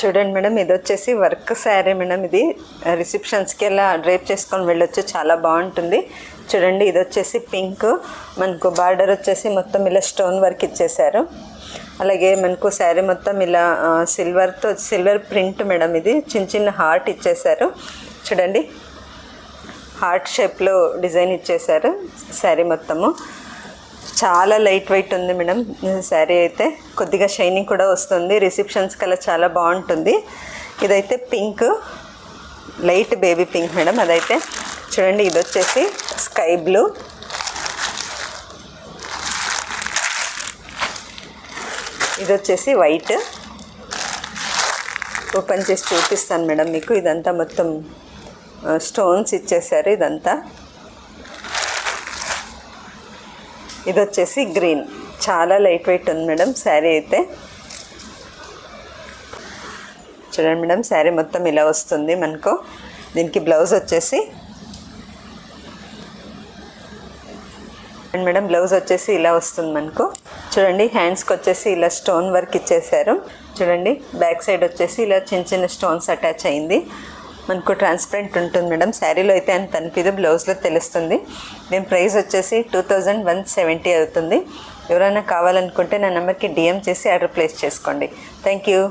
చూడండి మేడం, ఇది వచ్చేసి వర్క్ శారీ మేడం. ఇది రిసెప్షన్స్కి ఇలా డ్రైప్ చేసుకొని వెళ్ళొచ్చు, చాలా బాగుంటుంది. చూడండి, ఇది వచ్చేసి పింక్, మనకు బార్డర్ వచ్చేసి మొత్తం ఇలా స్టోన్ వర్క్ ఇచ్చేసారు. అలాగే మనకు శారీ మొత్తం ఇలా సిల్వర్ ప్రింట్ మేడం. ఇది చిన్న చిన్న హార్ట్ ఇచ్చేసారు. చూడండి, హార్ట్ షేప్లో డిజైన్ ఇచ్చేసారు శారీ మొత్తము. చాలా లైట్ వెయిట్ ఉంది మేడం శారీ అయితే. కొద్దిగా షైనింగ్ కూడా వస్తుంది. రిసెప్షన్స్కి అలా చాలా బాగుంటుంది. ఇదైతే pink, light baby pink madam. అదైతే చూడండి, ఇది వచ్చేసి స్కై బ్లూ, ఇది వచ్చేసి వైట్. ఓపెన్ చేసి చూపిస్తాను మేడం మీకు. ఇదంతా మొత్తం స్టోన్స్ ఇచ్చేసారు ఇదంతా. ఇది వచ్చేసి గ్రీన్, చాలా లైట్ వెయిట్ ఉంది మేడం శారీ అయితే. చూడండి మేడం, శారీ మొత్తం ఇలా వస్తుంది మనకు. దీనికి బ్లౌజ్ వచ్చేసి మేడం, బ్లౌజ్ వచ్చేసి ఇలా వస్తుంది మనకు. చూడండి, హ్యాండ్స్కి వచ్చేసి ఇలా స్టోన్ వర్క్ ఇచ్చేసారు. చూడండి, బ్యాక్ సైడ్ వచ్చేసి ఇలా చిన్న చిన్న స్టోన్స్ అటాచ్ అయింది. మనకు ట్రాన్స్పరెంట్ ఉంటుంది మేడం. శారీలో అయితే అంత అనిపిదు, బ్లౌజ్లో తెలుస్తుంది. దీని ప్రైస్ వచ్చేసి 2170 అవుతుంది. ఎవరైనా కావాలనుకుంటే నా నెంబర్కి DM చేసి ఆర్డర్ ప్లేస్ చేసుకోండి. Thank you.